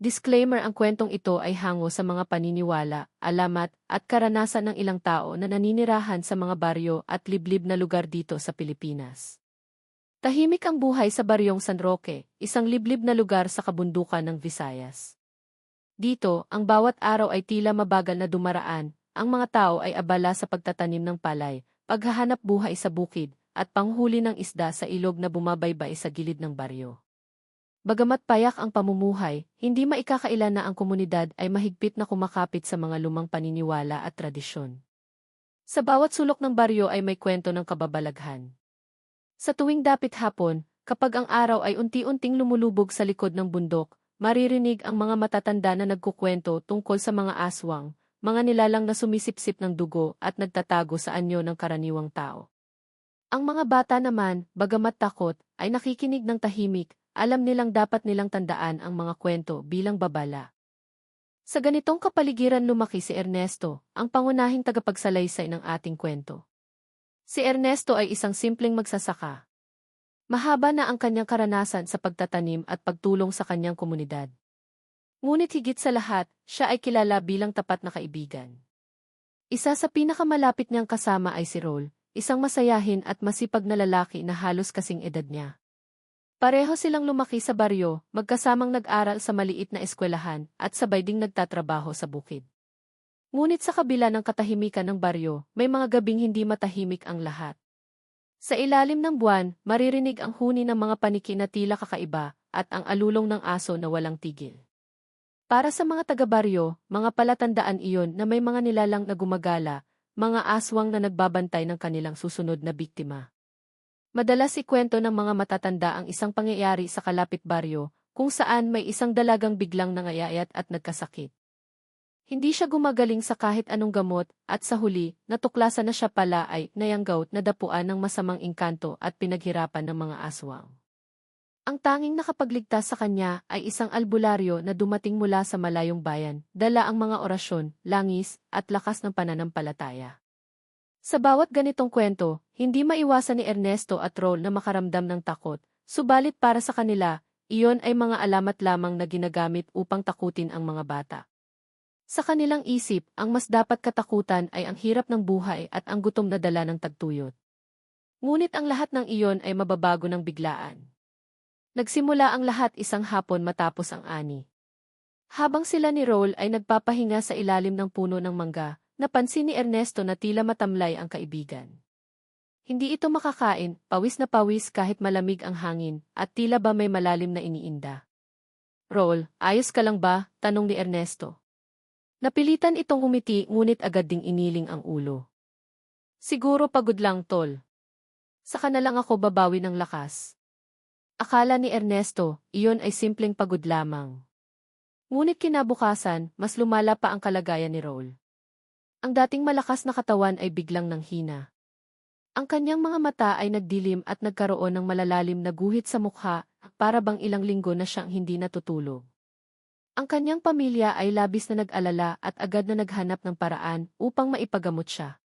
Disclaimer: ang kwentong ito ay hango sa mga paniniwala, alamat, at karanasan ng ilang tao na naninirahan sa mga baryo at liblib na lugar dito sa Pilipinas. Tahimik ang buhay sa baryong San Roque, isang liblib na lugar sa kabundukan ng Visayas. Dito, ang bawat araw ay tila mabagal na dumaraan, ang mga tao ay abala sa pagtatanim ng palay, paghahanap buhay sa bukid, at panghuli ng isda sa ilog na bumabaybay sa gilid ng baryo. Bagamat payak ang pamumuhay, hindi maikakaila na ang komunidad ay mahigpit na kumakapit sa mga lumang paniniwala at tradisyon. Sa bawat sulok ng baryo ay may kwento ng kababalaghan. Sa tuwing dapit hapon, kapag ang araw ay unti-unting lumulubog sa likod ng bundok, maririnig ang mga matatanda na nagkukwento tungkol sa mga aswang, mga nilalang na sumisipsip ng dugo at nagtatago sa anyo ng karaniwang tao. Ang mga bata naman, bagamat takot, ay nakikinig ng tahimik. Alam nilang dapat nilang tandaan ang mga kwento bilang babala. Sa ganitong kapaligiran lumaki si Ernesto, ang pangunahing tagapagsalaysay ng ating kwento. Si Ernesto ay isang simpleng magsasaka. Mahaba na ang kanyang karanasan sa pagtatanim at pagtulong sa kanyang komunidad. Ngunit higit sa lahat, siya ay kilala bilang tapat na kaibigan. Isa sa pinakamalapit niyang kasama ay si Rol, isang masayahin at masipag na lalaki na halos kasing edad niya. Pareho silang lumaki sa baryo, magkasamang nag-aral sa maliit na eskwelahan, at sabay ding nagtatrabaho sa bukid. Ngunit sa kabila ng katahimikan ng baryo, may mga gabing hindi matahimik ang lahat. Sa ilalim ng buwan, maririnig ang huni ng mga paniki na tila kakaiba, at ang alulong ng aso na walang tigil. Para sa mga taga-baryo, mga palatandaan iyon na may mga nilalang na gumagala, mga aswang na nagbabantay ng kanilang susunod na biktima. Madalas ikwento ng mga matatanda ang isang pangyayari sa kalapit baryo, kung saan may isang dalagang biglang nangayayat at nagkasakit. Hindi siya gumagaling sa kahit anong gamot, at sa huli, natuklasan na siya pala ay nayanggaw na dapuan ng masamang engkanto at pinaghirapan ng mga aswang. Ang tanging nakapagligtas sa kanya ay isang albularyo na dumating mula sa malayong bayan, dala ang mga orasyon, langis, at lakas ng pananampalataya. Sa bawat ganitong kwento, hindi maiwasan ni Ernesto at Rol na makaramdam ng takot, subalit para sa kanila, iyon ay mga alamat lamang na ginagamit upang takutin ang mga bata. Sa kanilang isip, ang mas dapat katakutan ay ang hirap ng buhay at ang gutom na dala ng tagtuyot. Ngunit ang lahat ng iyon ay mababago ng biglaan. Nagsimula ang lahat isang hapon matapos ang ani. Habang sila ni Rol ay nagpapahinga sa ilalim ng puno ng mangga, napansin ni Ernesto na tila matamlay ang kaibigan. Hindi ito makakain, pawis na pawis kahit malamig ang hangin, at tila ba may malalim na iniinda. Rol, ayos ka lang ba? Tanong ni Ernesto. Napilitan itong umiti ngunit agad ding iniling ang ulo. Siguro pagod lang, tol. Saka na lang ako babawi ng lakas. Akala ni Ernesto, iyon ay simpleng pagod lamang. Ngunit kinabukasan, mas lumala pa ang kalagayan ni Rol. Ang dating malakas na katawan ay biglang nanghina. Ang kanyang mga mata ay nagdilim at nagkaroon ng malalalim na guhit sa mukha, para bang ilang linggo na siyang hindi natutulog. Ang kanyang pamilya ay labis na nag-alala at agad na naghanap ng paraan upang maipagamot siya.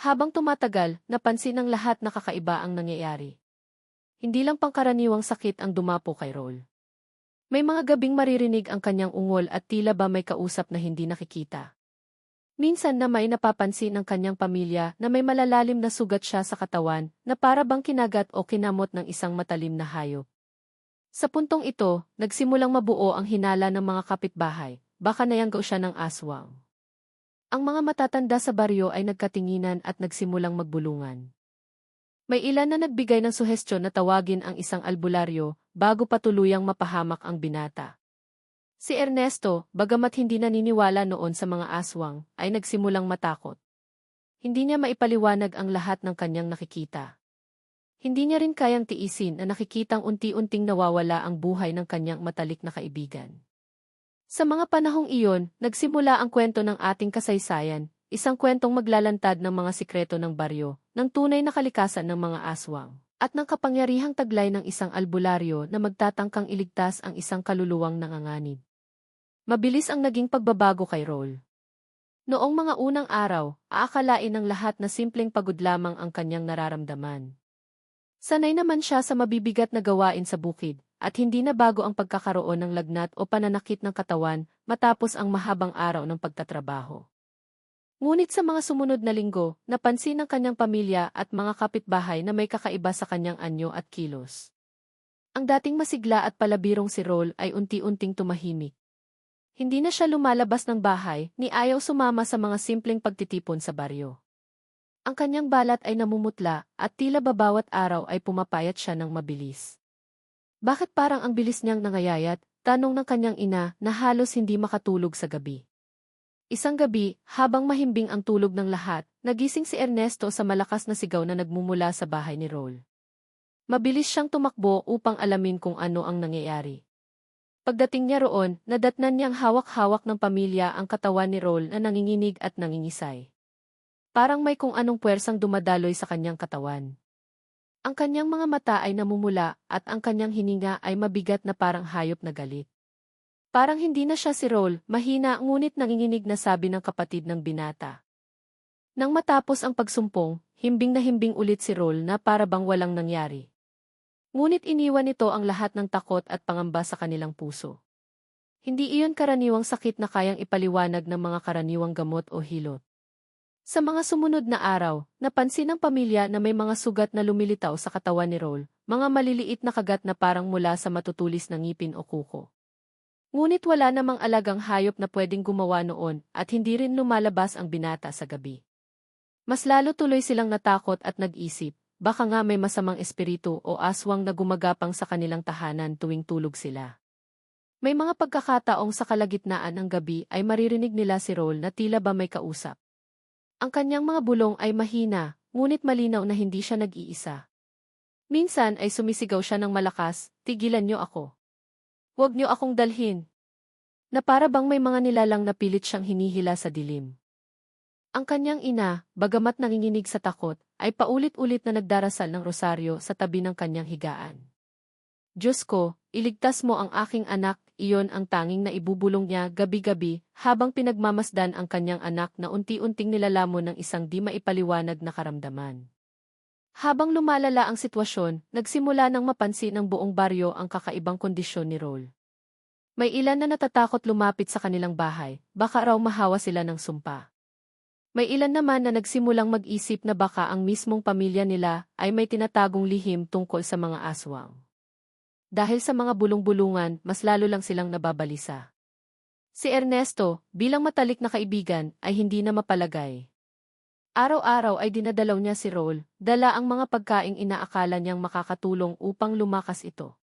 Habang tumatagal, napansin ng lahat na kakaiba ang nangyayari. Hindi lang pangkaraniwang sakit ang dumapo kay Rol. May mga gabing maririnig ang kanyang ungol at tila ba may kausap na hindi nakikita. Minsan na may napapansin ng kanyang pamilya na may malalalim na sugat siya sa katawan na para bang kinagat o kinamot ng isang matalim na hayop. Sa puntong ito, nagsimulang mabuo ang hinala ng mga kapitbahay, baka nayanggaw siya ng aswang. Ang mga matatanda sa baryo ay nagkatinginan at nagsimulang magbulungan. May ilan na nagbigay ng suhestyon na tawagin ang isang albularyo bago pa tuluyang mapahamak ang binata. Si Ernesto, bagamat hindi naniniwala noon sa mga aswang, ay nagsimulang matakot. Hindi niya maipaliwanag ang lahat ng kanyang nakikita. Hindi niya rin kayang tiisin na nakikitang unti-unting nawawala ang buhay ng kanyang matalik na kaibigan. Sa mga panahong iyon, nagsimula ang kwento ng ating kasaysayan, isang kwentong maglalantad ng mga sikreto ng baryo, ng tunay na kalikasan ng mga aswang, at ng kapangyarihang taglay ng isang albularyo na magtatangkang iligtas ang isang kaluluwang nanganganib. Mabilis ang naging pagbabago kay Rol. Noong mga unang araw, aakalain ng lahat na simpleng pagod lamang ang kanyang nararamdaman. Sanay naman siya sa mabibigat na gawain sa bukid, at hindi na bago ang pagkakaroon ng lagnat o pananakit ng katawan matapos ang mahabang araw ng pagtatrabaho. Ngunit sa mga sumunod na linggo, napansin ng kanyang pamilya at mga kapitbahay na may kakaiba sa kanyang anyo at kilos. Ang dating masigla at palabirong si Roll ay unti-unting tumahimik. Hindi na siya lumalabas ng bahay ni ayaw sumama sa mga simpleng pagtitipon sa baryo. Ang kanyang balat ay namumutla at tila babawat araw ay pumapayat siya ng mabilis. Bakit parang ang bilis niyang nangayayat? Tanong ng kanyang ina na halos hindi makatulog sa gabi. Isang gabi, habang mahimbing ang tulog ng lahat, nagising si Ernesto sa malakas na sigaw na nagmumula sa bahay ni Roll. Mabilis siyang tumakbo upang alamin kung ano ang nangyayari. Pagdating niya roon, nadatnan niyang hawak-hawak ng pamilya ang katawan ni Roll na nanginginig at nangingisay. Parang may kung anong puwersang dumadaloy sa kanyang katawan. Ang kanyang mga mata ay namumula at ang kanyang hininga ay mabigat na parang hayop na galit. Parang hindi na siya si Roll, mahina ngunit nanginginig na sabi ng kapatid ng binata. Nang matapos ang pagsumpong, himbing na himbing ulit si Roll na para bang walang nangyari. Ngunit iniwan nito ang lahat ng takot at pangamba sa kanilang puso. Hindi iyon karaniwang sakit na kayang ipaliwanag ng mga karaniwang gamot o hilot. Sa mga sumunod na araw, napansin ng pamilya na may mga sugat na lumilitaw sa katawan ni Roll, mga maliliit na kagat na parang mula sa matutulis na ngipin o kuko. Ngunit wala namang alagang hayop na pwedeng gumawa noon at hindi rin lumalabas ang binata sa gabi. Mas lalo tuloy silang natakot at nag-isip, baka nga may masamang espiritu o aswang na gumagapang sa kanilang tahanan tuwing tulog sila. May mga pagkakataong sa kalagitnaan ng gabi ay maririnig nila si Roll na tila ba may kausap. Ang kanyang mga bulong ay mahina, ngunit malinaw na hindi siya nag-iisa. Minsan ay sumisigaw siya ng malakas, "Tigilan niyo ako. Huwag niyo akong dalhin." Na para bang may mga nilalang na pilit siyang hinihila sa dilim. Ang kanyang ina, bagamat nanginginig sa takot, ay paulit-ulit na nagdarasal ng rosaryo sa tabi ng kanyang higaan. "Diyos ko, iligtas mo ang aking anak," iyon ang tanging na ibubulong niya gabi-gabi habang pinagmamasdan ang kanyang anak na unti-unting nilalamon ng isang di maipaliwanag na karamdaman. Habang lumalala ang sitwasyon, nagsimula nang mapansin ng buong baryo ang kakaibang kondisyon ni Roll. May ilan na natatakot lumapit sa kanilang bahay, baka raw mahawa sila ng sumpa. May ilan naman na nagsimulang mag-isip na baka ang mismong pamilya nila ay may tinatagong lihim tungkol sa mga aswang. Dahil sa mga bulong-bulungan, mas lalo lang silang nababalisa. Si Ernesto, bilang matalik na kaibigan, ay hindi na mapalagay. Araw-araw ay dinadalaw niya si Roll, dala ang mga pagkaing inaakala niyang makakatulong upang lumakas ito.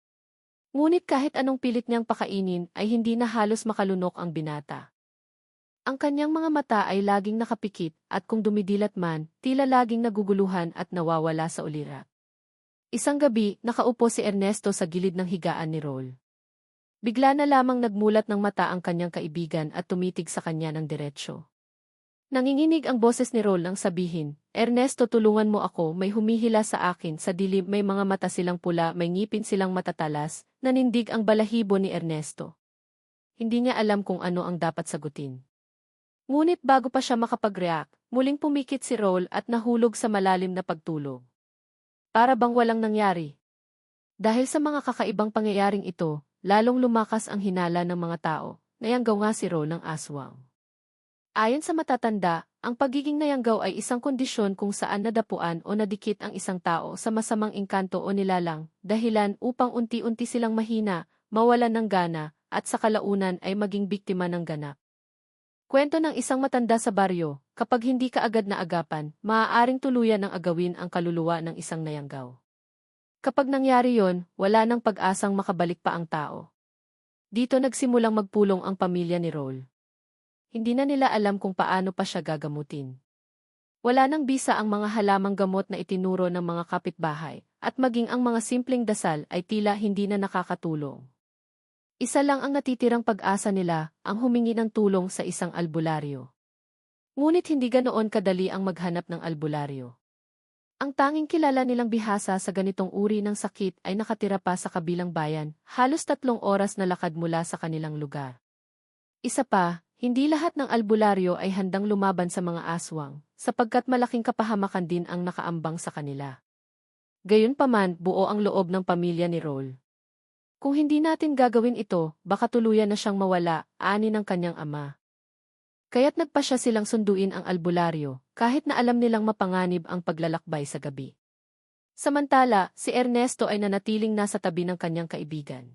Ngunit kahit anong pilit niyang pakainin ay hindi na halos makalunok ang binata. Ang kanyang mga mata ay laging nakapikit at kung dumidilat man, tila laging naguguluhan at nawawala sa ulira. Isang gabi, nakaupo si Ernesto sa gilid ng higaan ni Roll. Bigla na lamang nagmulat ng mata ang kanyang kaibigan at tumitig sa kanya ng diretsyo. Nanginginig ang boses ni Roll nang sabihin, "Ernesto, tulungan mo ako, may humihila sa akin." Sa dilim may mga mata silang pula, may ngipin silang matatalas, nanindig ang balahibo ni Ernesto. Hindi niya alam kung ano ang dapat sagutin. Ngunit bago pa siya makapag-react, muling pumikit si Roll at nahulog sa malalim na pagtulog. Para bang walang nangyari. Dahil sa mga kakaibang pangyayaring ito, lalong lumakas ang hinala ng mga tao, nayanggaw nga si Roll ng aswang. Ayon sa matatanda, ang pagiging nayanggaw ay isang kondisyon kung saan nadapuan o nadikit ang isang tao sa masamang engkanto o nilalang, dahilan upang unti-unti silang mahina, mawalan ng gana, at sa kalaunan ay maging biktima ng ganap. Kwento ng isang matanda sa baryo, kapag hindi ka agad na agapan, maaaring tuluyan ng agawin ang kaluluwa ng isang nayanggaw. Kapag nangyari yon, wala nang pag-asang makabalik pa ang tao. Dito nagsimulang magpulong ang pamilya ni Roll. Hindi na nila alam kung paano pa siya gagamutin. Wala nang bisa ang mga halamang gamot na itinuro ng mga kapitbahay, at maging ang mga simpleng dasal ay tila hindi na nakakatulong. Isa lang ang natitirang pag-asa nila, ang humingi ng tulong sa isang albularyo. Ngunit hindi ganoon kadali ang maghanap ng albularyo. Ang tanging kilala nilang bihasa sa ganitong uri ng sakit ay nakatira pa sa kabilang bayan, halos 3 oras na lakad mula sa kanilang lugar. Isa pa, hindi lahat ng albularyo ay handang lumaban sa mga aswang, sapagkat malaking kapahamakan din ang nakaambang sa kanila. Gayunpaman, buo ang loob ng pamilya ni Roll. Kung hindi natin gagawin ito, baka tuluyan na siyang mawala, ani ng kanyang ama. Kaya't nagpasya silang sunduin ang albularyo, kahit na alam nilang mapanganib ang paglalakbay sa gabi. Samantala, si Ernesto ay nanatiling nasa tabi ng kanyang kaibigan.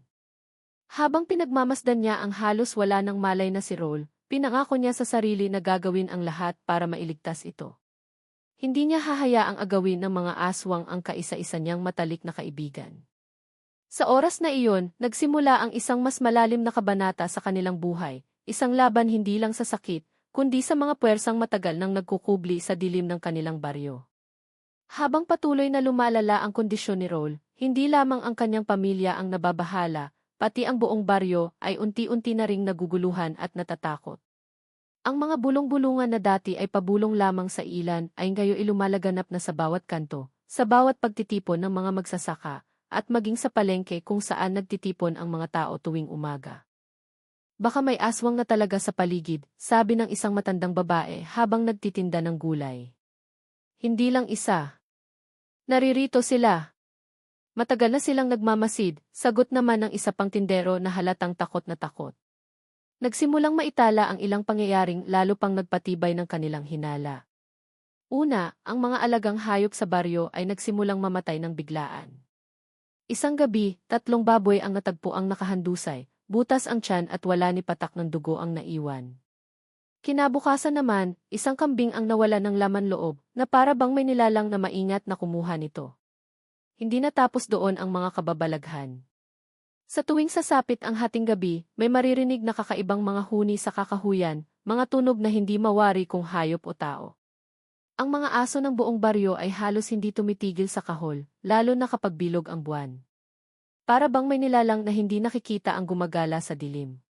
Habang pinagmamasdan niya ang halos wala ng malay na si Raul, pinangako niya sa sarili na gagawin ang lahat para mailigtas ito. Hindi niya hahayaang agawin ng mga aswang ang kaisa-isa niyang matalik na kaibigan. Sa oras na iyon, nagsimula ang isang mas malalim na kabanata sa kanilang buhay, isang laban hindi lang sa sakit, kundi sa mga puwersang matagal nang nagkukubli sa dilim ng kanilang baryo. Habang patuloy na lumalala ang kondisyon ni Raul, hindi lamang ang kanyang pamilya ang nababahala, pati ang buong baryo ay unti-unti na ring naguguluhan at natatakot. Ang mga bulong-bulungan na dati ay pabulong lamang sa ilan ay ngayon lumalaganap na sa bawat kanto, sa bawat pagtitipon ng mga magsasaka, at maging sa palengke kung saan nagtitipon ang mga tao tuwing umaga. Baka may aswang na talaga sa paligid, sabi ng isang matandang babae habang nagtitinda ng gulay. Hindi lang isa. Naririto sila. Matagal na silang nagmamasid, sagot naman ng isa pang tindero na halatang takot na takot. Nagsimulang maitala ang ilang pangyayaring lalo pang nagpatibay ng kanilang hinala. Una, ang mga alagang hayop sa baryo ay nagsimulang mamatay ng biglaan. Isang gabi, 3 baboy ang natagpuang nakahandusay, butas ang tiyan at wala ni patak ng dugo ang naiwan. Kinabukasan naman, isang kambing ang nawala ng laman loob na para bang may nilalang na maingat na kumuha nito. Hindi natapos doon ang mga kababalaghan. Sa tuwing sasapit ang hating gabi, may maririnig na kakaibang mga huni sa kakahuyan, mga tunog na hindi mawari kung hayop o tao. Ang mga aso ng buong baryo ay halos hindi tumitigil sa kahol, lalo na kapag bilog ang buwan. Para bang may nilalang na hindi nakikita ang gumagala sa dilim.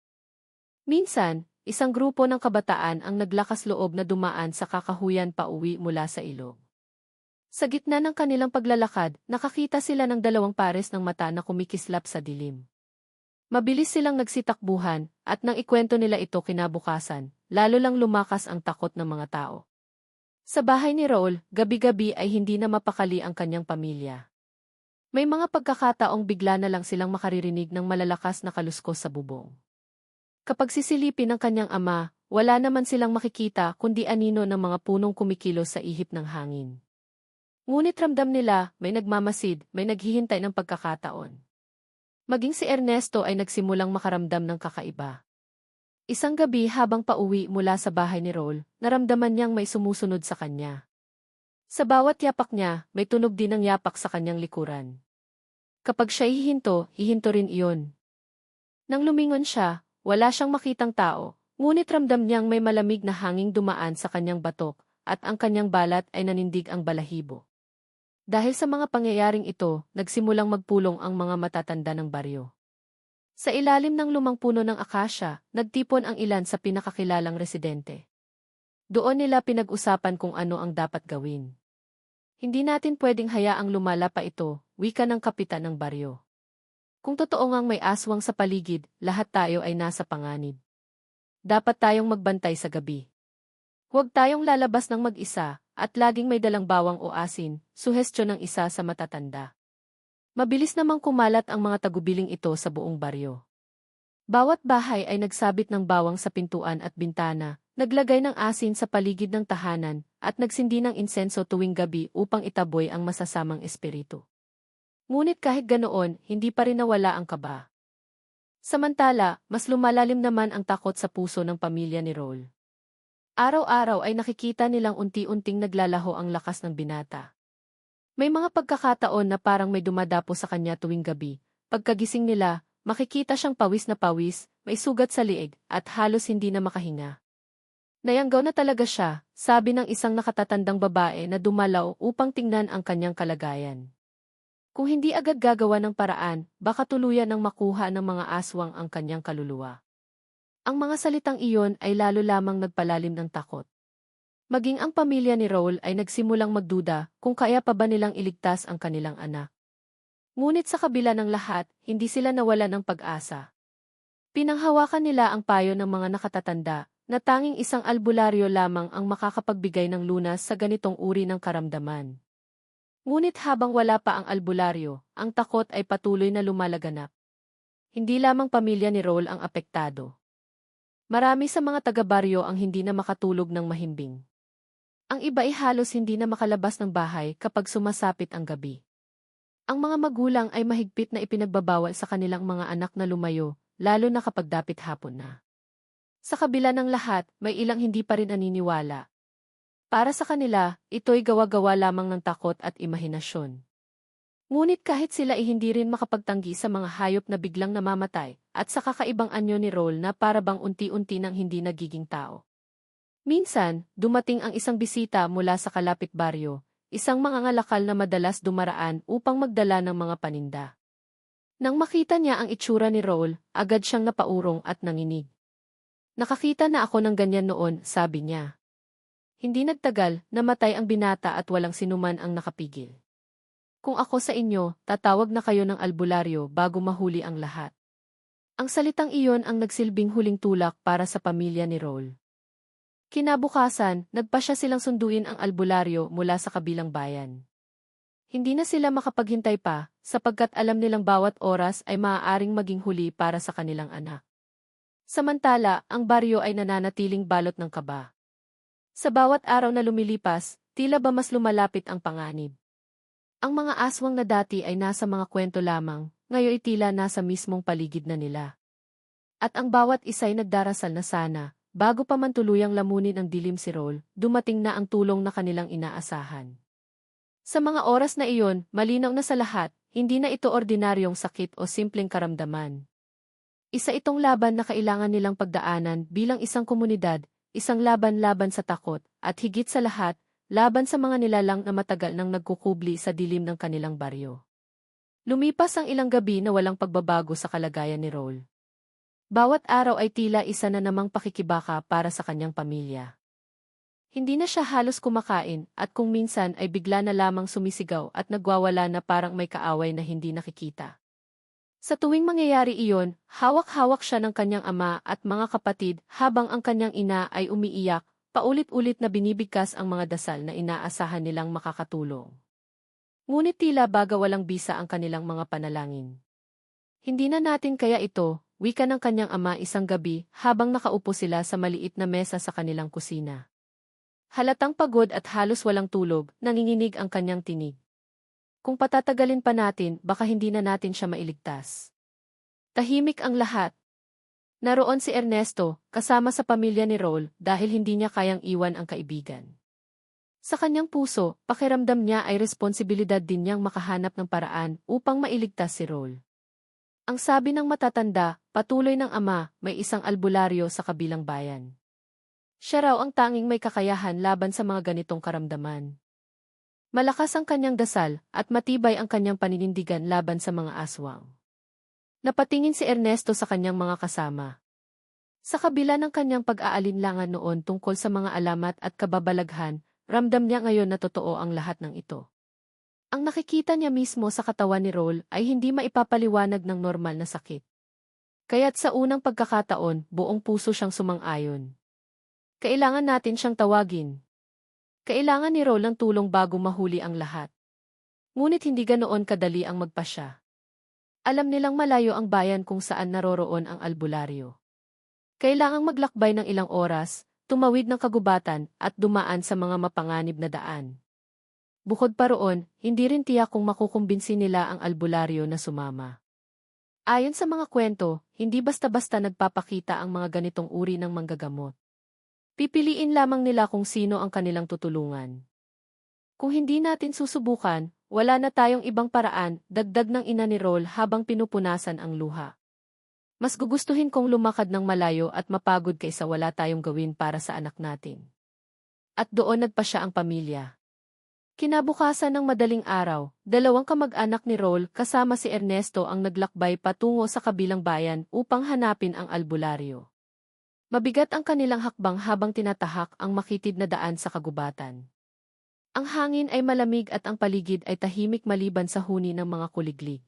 Minsan, isang grupo ng kabataan ang naglakas loob na dumaan sa kakahuyan pauwi mula sa ilog. Sa gitna ng kanilang paglalakad, nakakita sila ng 2 pares ng mata na kumikislap sa dilim. Mabilis silang nagsitakbuhan, at nang ikwento nila ito kinabukasan, lalo lang lumakas ang takot ng mga tao. Sa bahay ni Raul, gabi-gabi ay hindi na mapakali ang kanyang pamilya. May mga pagkakataong bigla na lang silang makaririnig ng malalakas na kaluskos sa bubong. Kapag sisilipin ng kanyang ama, wala naman silang makikita kundi anino ng mga punong kumikilos sa ihip ng hangin. Ngunit ramdam nila, may nagmamasid, may naghihintay ng pagkakataon. Maging si Ernesto ay nagsimulang makaramdam ng kakaiba. Isang gabi habang pauwi mula sa bahay ni Raul, naramdaman niyang may sumusunod sa kanya. Sa bawat yapak niya, may tunog din ng yapak sa kanyang likuran. Kapag siya hihinto, hihinto rin iyon. Nang lumingon siya, wala siyang makitang tao, ngunit ramdam niyang may malamig na hanging dumaan sa kanyang batok, at ang kanyang balat ay nanindig ang balahibo. Dahil sa mga pangyayaring ito, nagsimulang magpulong ang mga matatanda ng baryo. Sa ilalim ng lumang puno ng akasya, nagtipon ang ilan sa pinakakilalang residente. Doon nila pinag-usapan kung ano ang dapat gawin. Hindi natin pwedeng hayaang lumala pa ito, wika ng kapitan ng baryo. Kung totoo ngang may aswang sa paligid, lahat tayo ay nasa panganib. Dapat tayong magbantay sa gabi. Huwag tayong lalabas ng mag-isa, at laging may dalang bawang o asin, suhestyon ng isa sa matatanda. Mabilis namang kumalat ang mga tagubiling ito sa buong baryo. Bawat bahay ay nagsabit ng bawang sa pintuan at bintana, naglagay ng asin sa paligid ng tahanan, at nagsindi ng insenso tuwing gabi upang itaboy ang masasamang espiritu. Ngunit kahit ganoon, hindi pa rin nawala ang kaba. Samantala, mas lumalalim naman ang takot sa puso ng pamilya ni Raul. Araw-araw ay nakikita nilang unti-unting naglalaho ang lakas ng binata. May mga pagkakataon na parang may dumadapo sa kanya tuwing gabi. Pagkagising nila, makikita siyang pawis na pawis, may sugat sa liig, at halos hindi na makahinga. Nayanggaw na talaga siya, sabi ng isang nakatatandang babae na dumalaw upang tingnan ang kanyang kalagayan. Kung hindi agad gagawa ng paraan, baka tuluyan ng makuha ng mga aswang ang kanyang kaluluwa. Ang mga salitang iyon ay lalo lamang nagpalalim ng takot. Maging ang pamilya ni Raul ay nagsimulang magduda kung kaya pa ba nilang iligtas ang kanilang anak. Ngunit sa kabila ng lahat, hindi sila nawala ng pag-asa. Pinanghawakan nila ang payo ng mga nakatatanda na tanging isang albularyo lamang ang makakapagbigay ng lunas sa ganitong uri ng karamdaman. Ngunit habang wala pa ang albularyo, ang takot ay patuloy na lumalaganap. hindi lamang pamilya ni Raul ang apektado. Marami sa mga taga-baryo ang hindi na makatulog ng mahimbing. Ang iba ay halos hindi na makalabas ng bahay kapag sumasapit ang gabi. Ang mga magulang ay mahigpit na ipinagbabawal sa kanilang mga anak na lumayo, lalo na kapag dapit hapon na. Sa kabila ng lahat, may ilang hindi pa rin naniniwala. Para sa kanila, ito'y gawa-gawa lamang ng takot at imahinasyon. Ngunit kahit sila ay hindi rin makapagtanggi sa mga hayop na biglang namamatay, at sa kakaibang anyo ni Raul na para bang unti-unti nang hindi nagiging tao. Minsan, dumating ang isang bisita mula sa kalapit baryo, isang mangangalakal na madalas dumaraan upang magdala ng mga paninda. Nang makita niya ang itsura ni Raul, agad siyang napaurong at nanginig. Nakakita na ako ng ganyan noon, sabi niya. Hindi nagtagal, namatay ang binata at walang sinuman ang nakapigil. Kung ako sa inyo, tatawag na kayo ng albularyo bago mahuli ang lahat. Ang salitang iyon ang nagsilbing huling tulak para sa pamilya ni Raul. Kinabukasan, nagpasya silang sunduin ang albularyo mula sa kabilang bayan. Hindi na sila makapaghintay pa, sapagkat alam nilang bawat oras ay maaaring maging huli para sa kanilang anak. Samantala, ang baryo ay nananatiling balot ng kaba. Sa bawat araw na lumilipas, tila ba mas lumalapit ang panganib. Ang mga aswang na dati ay nasa mga kwento lamang, ngayon tila nasa mismong paligid na nila. At ang bawat isa'y nagdarasal na sana, bago pa man tuluyang lamunin ang dilim si Raul, dumating na ang tulong na kanilang inaasahan. Sa mga oras na iyon, malinaw na sa lahat, hindi na ito ordinaryong sakit o simpleng karamdaman. Isa itong laban na kailangan nilang pagdaanan bilang isang komunidad, isang laban-laban sa takot, at higit sa lahat, laban sa mga nilalang na matagal nang nagkukubli sa dilim ng kanilang baryo. Lumipas ang ilang gabi na walang pagbabago sa kalagayan ni Raul. Bawat araw ay tila isa na namang pakikibaka para sa kanyang pamilya. Hindi na siya halos kumakain at kung minsan ay bigla na lamang sumisigaw at nagwawala na parang may kaaway na hindi nakikita. Sa tuwing mangyayari iyon, hawak-hawak siya ng kanyang ama at mga kapatid habang ang kanyang ina ay umiiyak, paulit-ulit na binibigkas ang mga dasal na inaasahan nilang makakatulong. Ngunit tila baga walang bisa ang kanilang mga panalangin. Hindi na natin kaya ito, wika ng kanyang ama isang gabi habang nakaupo sila sa maliit na mesa sa kanilang kusina. Halatang pagod at halos walang tulog, nanginginig ang kanyang tinig. Kung patatagalin pa natin, baka hindi na natin siya mailigtas. Tahimik ang lahat. Naroon si Ernesto, kasama sa pamilya ni Raul dahil hindi niya kayang iwan ang kaibigan. Sa kanyang puso, pakiramdam niya ay responsibilidad din niyang makahanap ng paraan upang mailigtas si Raul. Ang sabi ng matatanda, patuloy ng ama, may isang albularyo sa kabilang bayan. Siya raw ang tanging may kakayahan laban sa mga ganitong karamdaman. Malakas ang kanyang dasal at matibay ang kanyang paninindigan laban sa mga aswang. Napatingin si Ernesto sa kanyang mga kasama. Sa kabila ng kanyang pag-aalinlangan noon tungkol sa mga alamat at kababalaghan, ramdam niya ngayon na totoo ang lahat ng ito. Ang nakikita niya mismo sa katawan ni Raul ay hindi maipapaliwanag ng normal na sakit. Kaya't sa unang pagkakataon, buong puso siyang sumang-ayon. Kailangan natin siyang tawagin. Kailangan ni Raul ng tulong bago mahuli ang lahat. Ngunit hindi ganoon kadali ang magpasya. Alam nilang malayo ang bayan kung saan naroroon ang albularyo. Kailangang maglakbay ng ilang oras, tumawid ng kagubatan at dumaan sa mga mapanganib na daan. Bukod pa roon, hindi rin tiyak kung makukumbinsi nila ang albularyo na sumama. Ayon sa mga kwento, hindi basta-basta nagpapakita ang mga ganitong uri ng manggagamot. Pipiliin lamang nila kung sino ang kanilang tutulungan. Kung hindi natin susubukan, wala na tayong ibang paraan, dagdag ng ina ni Raul habang pinupunasan ang luha. Mas gugustuhin kong lumakad ng malayo at mapagod kaysa wala tayong gawin para sa anak natin. At doon nagpasya ang pamilya. Kinabukasan ng madaling araw, dalawang kamag-anak ni Raul kasama si Ernesto ang naglakbay patungo sa kabilang bayan upang hanapin ang albularyo. Mabigat ang kanilang hakbang habang tinatahak ang makitid na daan sa kagubatan. Ang hangin ay malamig at ang paligid ay tahimik maliban sa huni ng mga kuliglig.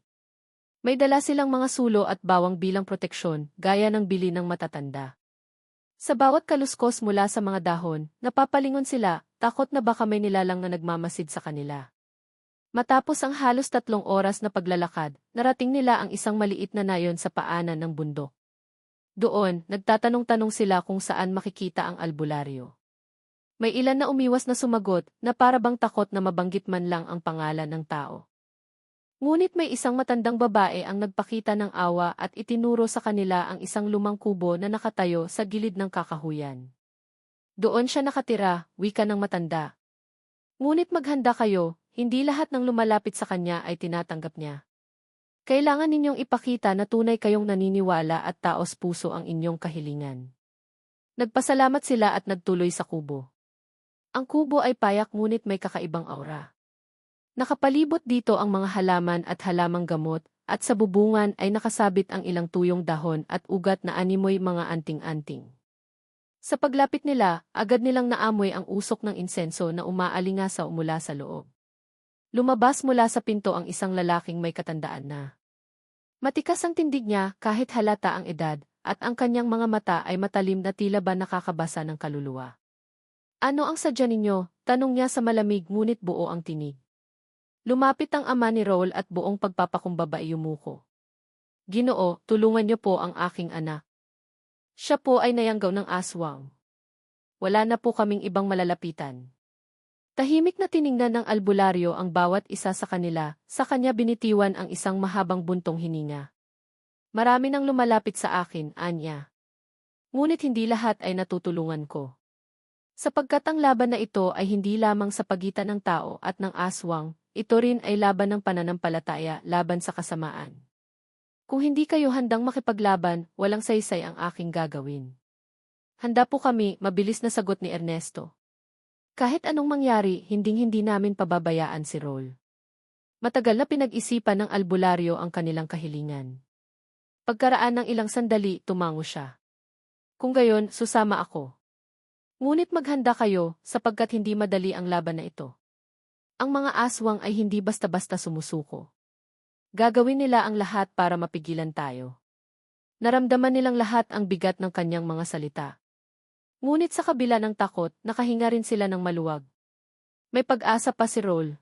May dala silang mga sulo at bawang bilang proteksyon, gaya ng bili ng matatanda. Sa bawat kaluskos mula sa mga dahon, napapalingon sila, takot na baka may nilalang na nagmamasid sa kanila. Matapos ang halos 3 oras na paglalakad, narating nila ang isang maliit na nayon sa paanan ng bundok. Doon, nagtatanong-tanong sila kung saan makikita ang albularyo. May ilan na umiwas na sumagot na para bang takot na mabanggit man lang ang pangalan ng tao. Ngunit may isang matandang babae ang nagpakita ng awa at itinuro sa kanila ang isang lumang kubo na nakatayo sa gilid ng kakahuyan. Doon siya nakatira, wika ng matanda. Ngunit maghanda kayo, hindi lahat ng lumalapit sa kanya ay tinatanggap niya. Kailangan ninyong ipakita na tunay kayong naniniwala at taos-puso ang inyong kahilingan. Nagpasalamat sila at nagtuloy sa kubo. Ang kubo ay payak ngunit may kakaibang aura. Nakapalibot dito ang mga halaman at halamang gamot, at sa bubungan ay nakasabit ang ilang tuyong dahon at ugat na animoy mga anting-anting. Sa paglapit nila, agad nilang naamoy ang usok ng insenso na umaalingasaw mula sa loob. Lumabas mula sa pinto ang isang lalaking may katandaan na. Matikas ang tindig niya kahit halata ang edad, at ang kanyang mga mata ay matalim na tila ba nakakabasa ng kaluluwa. Ano ang sadya ninyo? Tanong niya sa malamig ngunit buo ang tinig. Lumapit ang ama ni Raul at buong pagpapakumbaba ay yumuko. Ginoo, tulungan niyo po ang aking anak. Siya po ay nayanggaw ng aswang. Wala na po kaming ibang malalapitan. Tahimik na tiningnan ng albularyo ang bawat isa sa kanila, sa kanya binitiwan ang isang mahabang buntong hininga. Marami nang lumalapit sa akin, anya. Ngunit hindi lahat ay natutulungan ko. Sapagkat ang laban na ito ay hindi lamang sa pagitan ng tao at ng aswang, ito rin ay laban ng pananampalataya, laban sa kasamaan. Kung hindi kayo handang makipaglaban, walang saysay ang aking gagawin. Handa po kami, mabilis na sagot ni Ernesto. Kahit anong mangyari, hinding-hindi namin pababayaan si Raul. Matagal na pinag-isipan ng albularyo ang kanilang kahilingan. Pagkaraan ng ilang sandali, tumango siya. Kung gayon, susama ako. Ngunit maghanda kayo, sapagkat hindi madali ang laban na ito. Ang mga aswang ay hindi basta-basta sumusuko. Gagawin nila ang lahat para mapigilan tayo. Naramdaman nilang lahat ang bigat ng kanyang mga salita. Ngunit sa kabila ng takot, nakahinga rin sila ng maluwag. May pag-asa pa si Raul.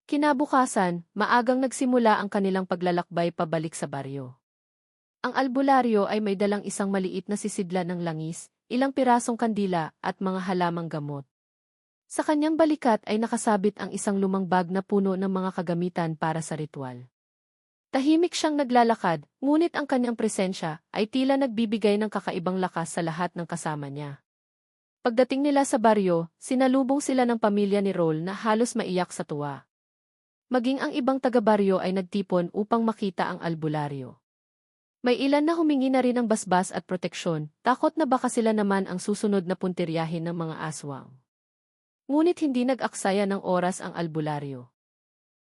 Kinabukasan, maagang nagsimula ang kanilang paglalakbay pabalik sa baryo. Ang albularyo ay may dalang isang maliit na sisidlan ng langis, ilang pirasong kandila at mga halamang gamot. Sa kanyang balikat ay nakasabit ang isang lumang bag na puno ng mga kagamitan para sa ritual. Tahimik siyang naglalakad, ngunit ang kanyang presensya ay tila nagbibigay ng kakaibang lakas sa lahat ng kasama niya. Pagdating nila sa baryo, sinalubong sila ng pamilya ni Raul na halos maiyak sa tuwa. Maging ang ibang taga-baryo ay nagtipon upang makita ang albularyo. May ilan na humingi na rin ng basbas at proteksyon, takot na baka sila naman ang susunod na puntiryahin ng mga aswang. Ngunit hindi nag-aksaya ng oras ang albularyo.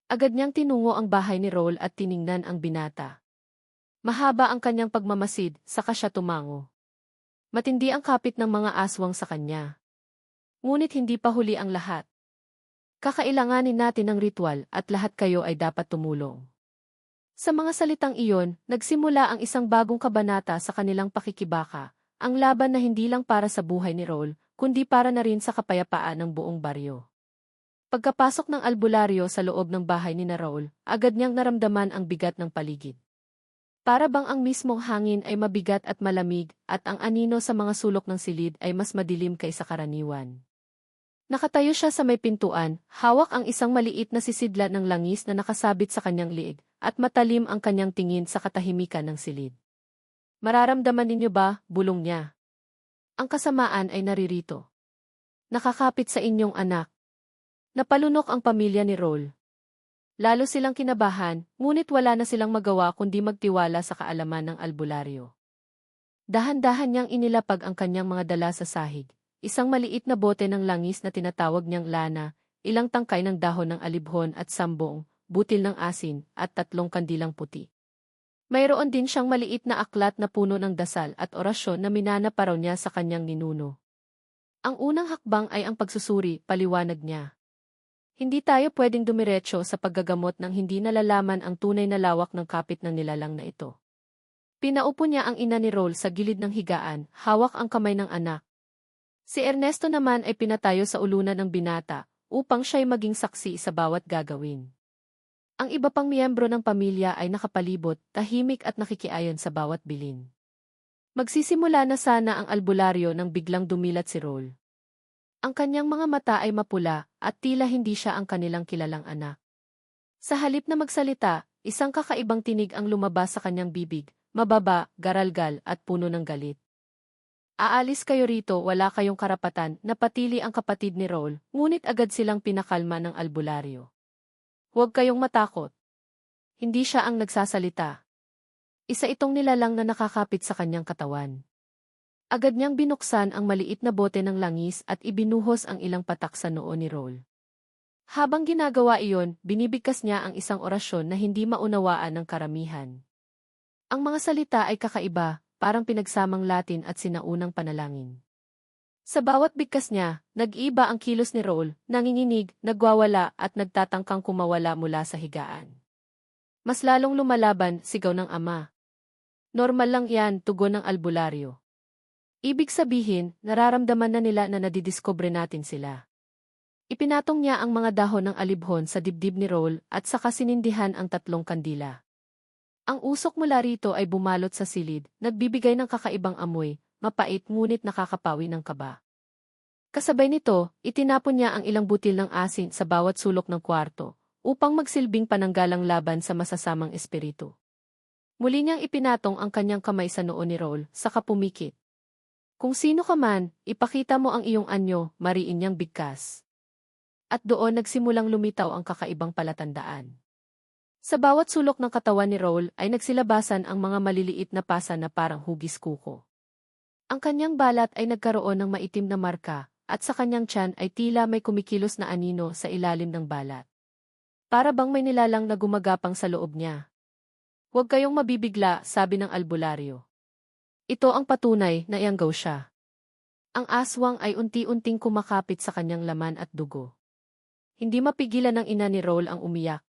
Agad niyang tinungo ang bahay ni Raul at tiningnan ang binata. Mahaba ang kanyang pagmamasid, saka siya tumango. Matindi ang kapit ng mga aswang sa kanya. Ngunit hindi pa huli ang lahat. Kakailanganin natin ng ritual at lahat kayo ay dapat tumulong. Sa mga salitang iyon, nagsimula ang isang bagong kabanata sa kanilang pakikibaka, ang laban na hindi lang para sa buhay ni Raul, kundi para na rin sa kapayapaan ng buong baryo. Pagkapasok ng albularyo sa loob ng bahay ni Raul, agad niyang naramdaman ang bigat ng paligid. Para bang ang mismong hangin ay mabigat at malamig, at ang anino sa mga sulok ng silid ay mas madilim kaysa karaniwan. Nakatayo siya sa may pintuan, hawak ang isang maliit na sisidlan ng langis na nakasabit sa kanyang liig, at matalim ang kanyang tingin sa katahimikan ng silid. Mararamdaman ninyo ba, bulong niya? Ang kasamaan ay naririto. Nakakapit sa inyong anak. Napalunok ang pamilya ni Raul. Lalo silang kinabahan, ngunit wala na silang magawa kundi magtiwala sa kaalaman ng albularyo. Dahan-dahan niyang inilapag ang kanyang mga dala sa sahig. Isang maliit na bote ng langis na tinatawag niyang lana, ilang tangkay ng dahon ng alibhon at sambong, butil ng asin, at 3 kandilang puti. Mayroon din siyang maliit na aklat na puno ng dasal at orasyon na minana pa raw niya sa kanyang ninuno. Ang unang hakbang ay ang pagsusuri, paliwanag niya. Hindi tayo pwedeng dumiretso sa paggagamot nang hindi nalalaman ang tunay na lawak ng kapit ng nilalang na ito. Pinaupo niya ang ina ni Raul sa gilid ng higaan, hawak ang kamay ng anak. Si Ernesto naman ay pinatayo sa ulunan ng binata, upang siya'y maging saksi sa bawat gagawin. Ang iba pang miyembro ng pamilya ay nakapalibot, tahimik at nakikiayon sa bawat bilin. Magsisimula na sana ang albularyo nang biglang dumilat si Roll. Ang kanyang mga mata ay mapula at tila hindi siya ang kanilang kilalang anak. Sa halip na magsalita, isang kakaibang tinig ang lumabas sa kanyang bibig, mababa, garalgal at puno ng galit. Aalis kayo rito, wala kayong karapatan, napatili ang kapatid ni Roll, ngunit agad silang pinakalma ng albularyo. Huwag kayong matakot. Hindi siya ang nagsasalita. Isa itong nilalang na nakakapit sa kanyang katawan. Agad niyang binuksan ang maliit na bote ng langis at ibinuhos ang ilang patak sa noo ni Roll. Habang ginagawa iyon, binibigkas niya ang isang orasyon na hindi maunawaan ng karamihan. Ang mga salita ay kakaiba, parang pinagsamang Latin at sinaunang panalangin. Sa bawat bigkas niya, nag-iba ang kilos ni Roll, nanginginig, nagwawala at nagtatangkang kumawala mula sa higaan. Mas lalong lumalaban, sigaw ng ama. Normal lang yan, tugon ng albularyo. Ibig sabihin, nararamdaman na nila na nadidiscover natin sila. Ipinatong niya ang mga dahon ng alibhon sa dibdib ni Roll at saka sinindihan ang 3 kandila. Ang usok mula rito ay bumalot sa silid, nagbibigay ng kakaibang amoy, mapait ngunit nakakapawi ng kaba. Kasabay nito, itinapon niya ang ilang butil ng asin sa bawat sulok ng kwarto, upang magsilbing pananggalang laban sa masasamang espiritu. Muli niyang ipinatong ang kanyang kamay sa noo ni Roll, saka pumikit. Kung sino ka man, ipakita mo ang iyong anyo, mariin niyang bigkas. At doon nagsimulang lumitaw ang kakaibang palatandaan. Sa bawat sulok ng katawan ni Roll ay nagsilabasan ang mga maliliit na pasa na parang hugis kuko. Ang kanyang balat ay nagkaroon ng maitim na marka, at sa kanyang tiyan ay tila may kumikilos na anino sa ilalim ng balat. Para bang may nilalang na gumagapang sa loob niya. Huwag kayong mabibigla, sabi ng albularyo. Ito ang patunay na iyanggaw siya. Ang aswang ay unti-unting kumakapit sa kanyang laman at dugo. Hindi mapigilan ng ina ni Roll ang umiyak.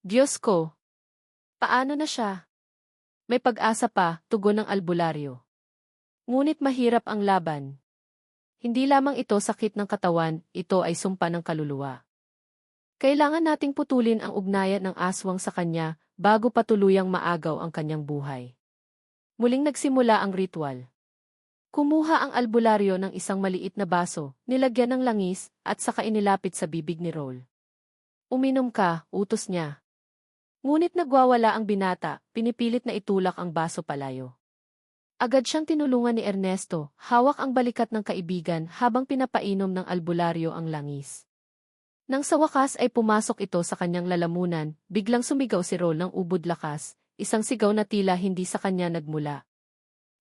Diyos ko! Paano na siya? May pag-asa pa, tugon ng albularyo. Ngunit mahirap ang laban. Hindi lamang ito sakit ng katawan, ito ay sumpa ng kaluluwa. Kailangan nating putulin ang ugnayan ng aswang sa kanya bago pa tuluyang maagaw ang kanyang buhay. Muling nagsimula ang ritual. Kumuha ang albularyo ng isang maliit na baso, nilagyan ng langis, at saka inilapit sa bibig ni Roll. Uminom ka, utos niya. Ngunit nagwawala ang binata, pinipilit na itulak ang baso palayo. Agad siyang tinulungan ni Ernesto, hawak ang balikat ng kaibigan habang pinapainom ng albularyo ang langis. Nang sa wakas ay pumasok ito sa kanyang lalamunan, biglang sumigaw si Roll ng ubod lakas, isang sigaw na tila hindi sa kanya nagmula.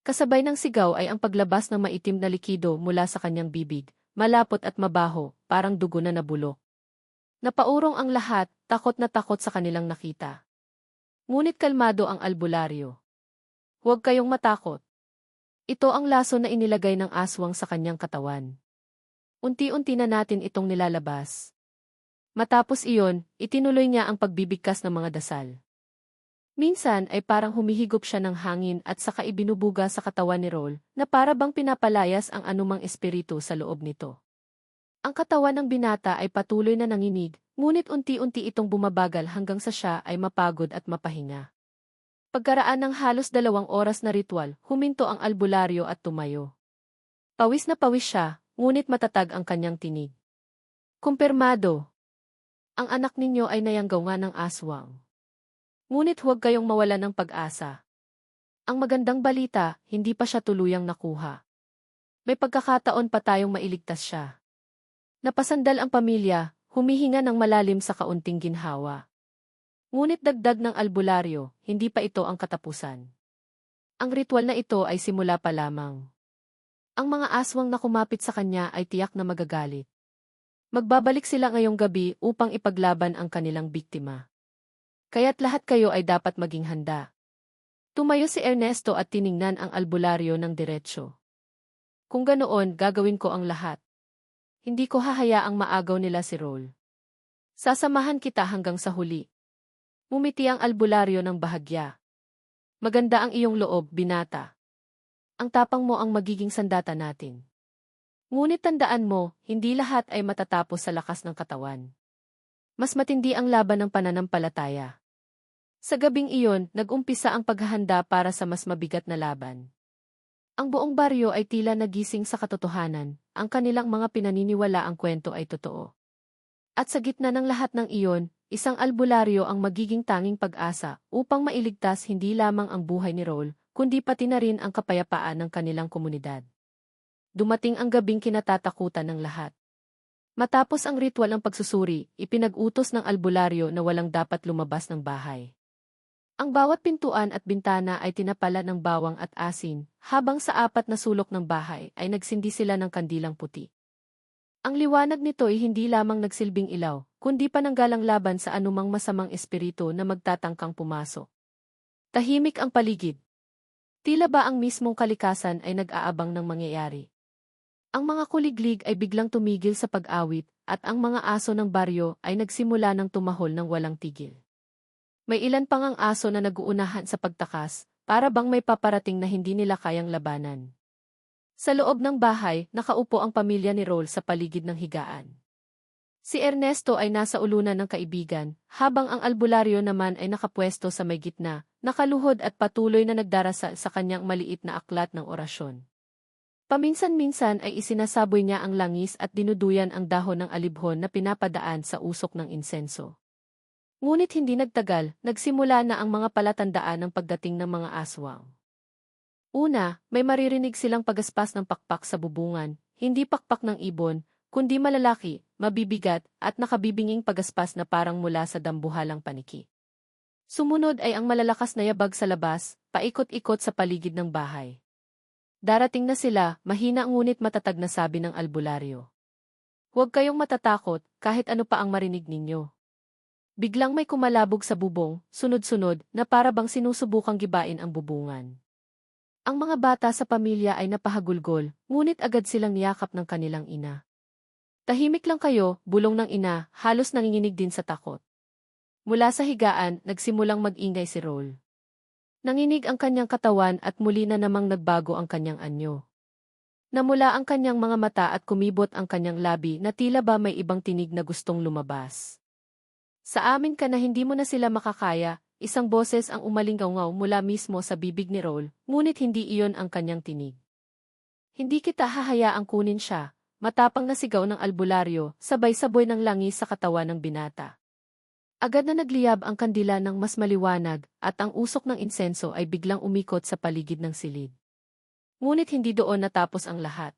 Kasabay ng sigaw ay ang paglabas ng maitim na likido mula sa kanyang bibig, malapot at mabaho, parang dugo na nabulok. Napaurong ang lahat, takot na takot sa kanilang nakita. Ngunit kalmado ang albularyo. Huwag kayong matakot. Ito ang laso na inilagay ng aswang sa kanyang katawan. Unti-unti na natin itong nilalabas. Matapos iyon, itinuloy niya ang pagbibigkas ng mga dasal. Minsan ay parang humihigop siya ng hangin at saka ibinubuga sa katawan ni Roll na para bang pinapalayas ang anumang espiritu sa loob nito. Ang katawan ng binata ay patuloy na nanginig, ngunit unti-unti itong bumabagal hanggang sa siya ay mapagod at mapahinga. Pagkaraan ng halos 2 oras na ritual, huminto ang albularyo at tumayo. Pawis na pawis siya, ngunit matatag ang kanyang tinig. Kumpirmado! Ang anak ninyo ay nayanggaw nga ng aswang. Ngunit huwag kayong mawala ng pag-asa. Ang magandang balita, hindi pa siya tuluyang nakuha. May pagkakataon pa tayong mailigtas siya. Napasandal ang pamilya, humihinga ng malalim sa kaunting ginhawa. Ngunit dagdag ng albularyo, hindi pa ito ang katapusan. Ang ritual na ito ay simula pa lamang. Ang mga aswang na kumapit sa kanya ay tiyak na magagalit. Magbabalik sila ngayong gabi upang ipaglaban ang kanilang biktima. Kaya't lahat kayo ay dapat maging handa. Tumayo si Ernesto at tiningnan ang albularyo ng diretsyo. Kung ganoon, gagawin ko ang lahat. Hindi ko hahayaang maagaw nila si Roll. Sasamahan kita hanggang sa huli. Mumiti ang albularyo ng bahagya. Maganda ang iyong loob, binata. Ang tapang mo ang magiging sandata natin. Ngunit tandaan mo, hindi lahat ay matatapos sa lakas ng katawan. Mas matindi ang laban ng pananampalataya. Sa gabing iyon, nag-umpisa ang paghahanda para sa mas mabigat na laban. Ang buong baryo ay tila nagising sa katotohanan, ang kanilang mga pinaniniwala ang kwento ay totoo. At sa gitna ng lahat ng iyon, isang albularyo ang magiging tanging pag-asa upang mailigtas hindi lamang ang buhay ni Roll, kundi pati na rin ang kapayapaan ng kanilang komunidad. Dumating ang gabing kinatatakutan ng lahat. Matapos ang ritual ng pagsusuri, ipinag-utos ng albularyo na walang dapat lumabas ng bahay. Ang bawat pintuan at bintana ay tinapala ng bawang at asin, habang sa apat na sulok ng bahay ay nagsindi sila ng kandilang puti. Ang liwanag nito ay hindi lamang nagsilbing ilaw, kundi pananggalang laban sa anumang masamang espiritu na magtatangkang pumasok. Tahimik ang paligid. Tila ba ang mismong kalikasan ay nag-aabang ng mangyayari. Ang mga kuliglig ay biglang tumigil sa pag-awit, at ang mga aso ng baryo ay nagsimula ng tumahol ng walang tigil. May ilan pang ang aso na naguunahan sa pagtakas, para bang may paparating na hindi nila kayang labanan. Sa loob ng bahay, nakaupo ang pamilya ni Roll sa paligid ng higaan. Si Ernesto ay nasa ulunan ng kaibigan, habang ang albularyo naman ay nakapwesto sa may gitna, nakaluhod at patuloy na nagdarasal sa kanyang maliit na aklat ng orasyon. Paminsan-minsan ay isinasaboy niya ang langis at dinuduyan ang dahon ng alibhon na pinapadaan sa usok ng insenso. Ngunit hindi nagtagal, nagsimula na ang mga palatandaan ng pagdating ng mga aswang. Una, may maririnig silang pagaspas ng pakpak sa bubungan, hindi pakpak ng ibon, kundi malalaki, mabibigat, at nakabibinging pagaspas na parang mula sa dambuhalang paniki. Sumunod ay ang malalakas na yabag sa labas, paikot-ikot sa paligid ng bahay. Darating na sila, mahina ngunit matatag na sabi ng albularyo. Huwag kayong matatakot, kahit ano pa ang marinig ninyo. Biglang may kumalabog sa bubong, sunod-sunod, na para bang sinusubukang gibain ang bubungan. Ang mga bata sa pamilya ay napahagulgol, ngunit agad silang niyakap ng kanilang ina. Tahimik lang kayo, bulong ng ina, halos nanginginig din sa takot. Mula sa higaan, nagsimulang mag-ingay si Roll. Nanginig ang kanyang katawan at muli na namang nagbago ang kanyang anyo. Namula ang kanyang mga mata at kumibot ang kanyang labi na tila ba may ibang tinig na gustong lumabas. Sa amin ka na hindi mo na sila makakaya, isang boses ang umalingaw-ngaw mula mismo sa bibig ni Roll, ngunit hindi iyon ang kanyang tinig. Hindi kita hahayaang kunin siya, matapang na sigaw ng albularyo, sabay-sabay ng langis sa katawan ng binata. Agad na nagliyab ang kandila ng mas maliwanag, at ang usok ng insenso ay biglang umikot sa paligid ng silid. Ngunit hindi doon natapos ang lahat.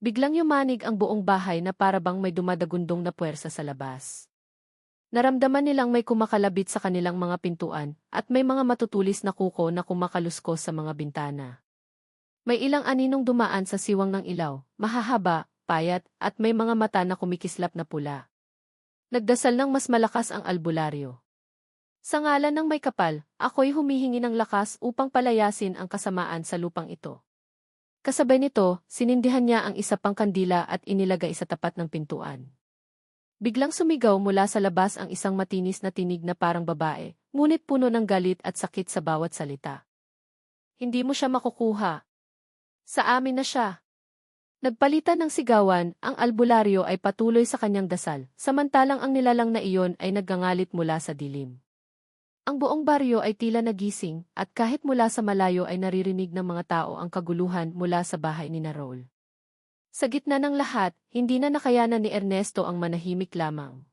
Biglang yumanig ang buong bahay na para bang may dumadagundong na puwersa sa labas. Naramdaman nilang may kumakalabit sa kanilang mga pintuan, at may mga matutulis na kuko na kumakaluskos sa mga bintana. May ilang aninong dumaan sa siwang ng ilaw, mahahaba, payat, at may mga mata na kumikislap na pula. Nagdasal ng mas malakas ang albularyo. Sa ngalan ng may kapal, ako'y humihingi ng lakas upang palayasin ang kasamaan sa lupang ito. Kasabay nito, sinindihan niya ang isa pang kandila at inilagay sa tapat ng pintuan. Biglang sumigaw mula sa labas ang isang matinis na tinig na parang babae, ngunit puno ng galit at sakit sa bawat salita. Hindi mo siya makukuha. Sa amin na siya. Nagpalitan ng sigawan, ang albularyo ay patuloy sa kanyang dasal, samantalang ang nilalang na iyon ay naggangalit mula sa dilim. Ang buong baryo ay tila nagising, at kahit mula sa malayo ay naririnig ng mga tao ang kaguluhan mula sa bahay ni Roll. Sa gitna ng lahat, hindi na nakayanan ni Ernesto ang manahimik lamang.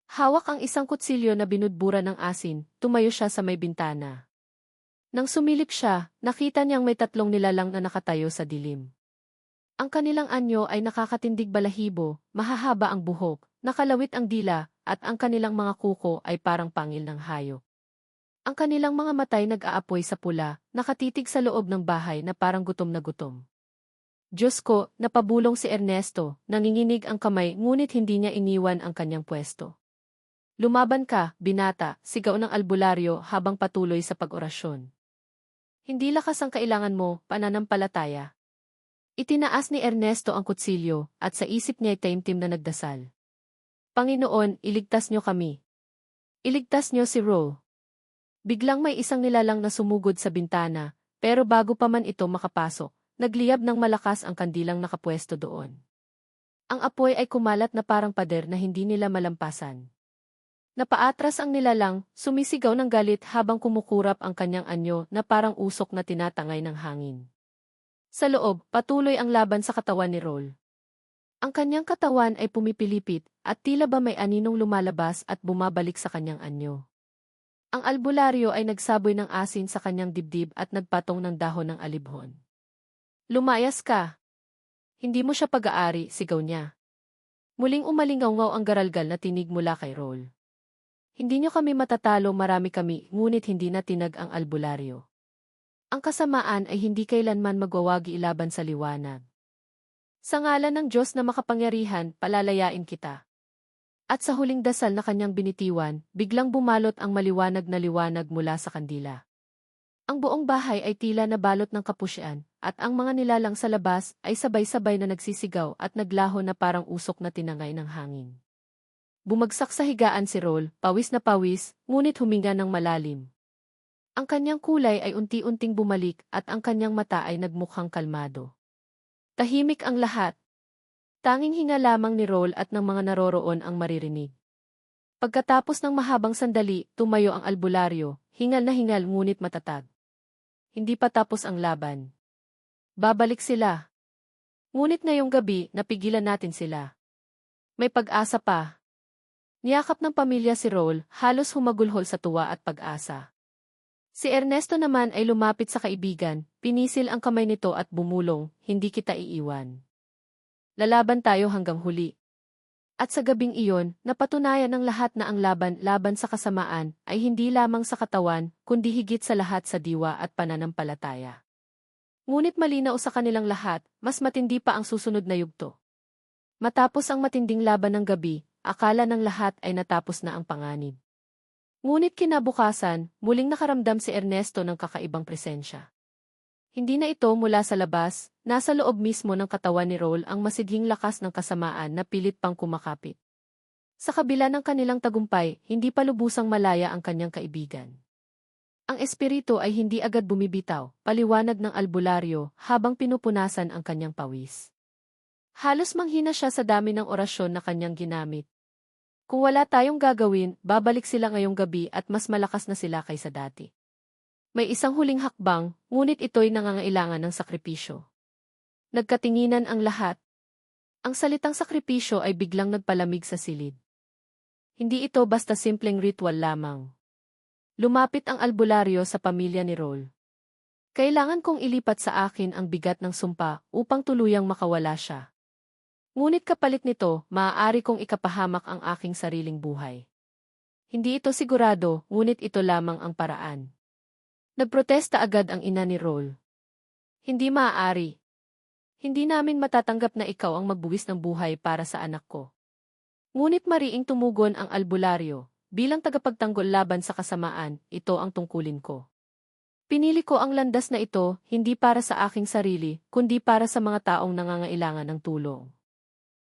Hawak ang isang kutsilyo na binudbura ng asin, tumayo siya sa may bintana. Nang sumilip siya, nakita niyang may tatlong nilalang na nakatayo sa dilim. Ang kanilang anyo ay nakakatindig balahibo, mahahaba ang buhok, nakalawit ang dila, at ang kanilang mga kuko ay parang pangil ng hayop. Ang kanilang mga matay nag-aapoy sa pula, nakatitig sa loob ng bahay na parang gutom na gutom. Diyos ko, napabulong si Ernesto, nanginginig ang kamay ngunit hindi niya iniwan ang kanyang pwesto. Lumaban ka, binata, sigaw ng albularyo habang patuloy sa pag-orasyon. Hindi lakas ang kailangan mo, pananampalataya. Itinaas ni Ernesto ang kutsilyo, at sa isip niya ay taimtim na nagdasal. Panginoon, iligtas niyo kami. Iligtas niyo si Roll. Biglang may isang nilalang na sumugod sa bintana, pero bago pa man ito makapasok, nagliyab ng malakas ang kandilang nakapwesto doon. Ang apoy ay kumalat na parang pader na hindi nila malampasan. Napaatras ang nilalang, sumisigaw ng galit habang kumukurap ang kanyang anyo na parang usok na tinatangay ng hangin. Sa loob, patuloy ang laban sa katawan ni Roll. Ang kanyang katawan ay pumipilipit at tila ba may aninong lumalabas at bumabalik sa kanyang anyo. Ang albularyo ay nagsaboy ng asin sa kanyang dibdib at nagpatong ng dahon ng alibhon. Lumayas ka! Hindi mo siya pag-aari, sigaw niya. Muling umalingaw ang garalgal na tinig mula kay Roll. Hindi niyo kami matatalo, marami kami, ngunit hindi na tinag ang albularyo. Ang kasamaan ay hindi kailanman magwawagi ilaban sa liwanag. Sa ngalan ng Diyos na makapangyarihan, palalayain kita. At sa huling dasal na kanyang binitiwan, biglang bumalot ang maliwanag na liwanag mula sa kandila. Ang buong bahay ay tila nabalot ng kapusyan, at ang mga nilalang sa labas ay sabay-sabay na nagsisigaw at naglaho na parang usok na tinangay ng hangin. Bumagsak sa higaan si Roll, pawis na pawis, ngunit huminga ng malalim. Ang kanyang kulay ay unti-unting bumalik at ang kanyang mata ay nagmukhang kalmado. Tahimik ang lahat. Tanging hinga lamang ni Roll at ng mga naroroon ang maririnig. Pagkatapos ng mahabang sandali, tumayo ang albularyo, hingal na hingal ngunit matatag. Hindi pa tapos ang laban. Babalik sila. Ngunit ngayong gabi, napigilan natin sila. May pag-asa pa. Niyakap ng pamilya si Roll, halos humagulhol sa tuwa at pag-asa. Si Ernesto naman ay lumapit sa kaibigan, pinisil ang kamay nito at bumulong, hindi kita iiwan. Lalaban tayo hanggang huli. At sa gabing iyon, napatunayan ng lahat na ang laban sa kasamaan ay hindi lamang sa katawan, kundi higit sa lahat sa diwa at pananampalataya. Ngunit malinaw sa kanilang lahat, mas matindi pa ang susunod na yugto. Matapos ang matinding laban ng gabi, akala ng lahat ay natapos na ang panganib. Ngunit kinabukasan, muling nakaramdam si Ernesto ng kakaibang presensya. Hindi na ito mula sa labas, nasa loob mismo ng katawan ni Roll ang masidhing lakas ng kasamaan na pilit pang kumakapit. Sa kabila ng kanilang tagumpay, hindi pa lubusang malaya ang kanyang kaibigan. Ang espiritu ay hindi agad bumibitaw, paliwanag ng albularyo habang pinupunasan ang kanyang pawis. Halos manghina siya sa dami ng orasyon na kanyang ginamit. Kung wala tayong gagawin, babalik sila ngayong gabi at mas malakas na sila kaysa dati. May isang huling hakbang, ngunit ito'y nangangailangan ng sakripisyo. Nagkatinginan ang lahat. Ang salitang sakripisyo ay biglang nagpalamig sa silid. Hindi ito basta simpleng ritual lamang. Lumapit ang albularyo sa pamilya ni Roll. Kailangan kong ilipat sa akin ang bigat ng sumpa upang tuluyang makawala siya. Ngunit kapalit nito, maaari kong ikapahamak ang aking sariling buhay. Hindi ito sigurado, ngunit ito lamang ang paraan. Nagprotesta agad ang ina ni Roll. Hindi maaari. Hindi namin matatanggap na ikaw ang magbuwis ng buhay para sa anak ko. Ngunit mariing tumugon ang albularyo, bilang tagapagtanggol laban sa kasamaan, ito ang tungkulin ko. Pinili ko ang landas na ito, hindi para sa aking sarili, kundi para sa mga taong nangangailangan ng tulong.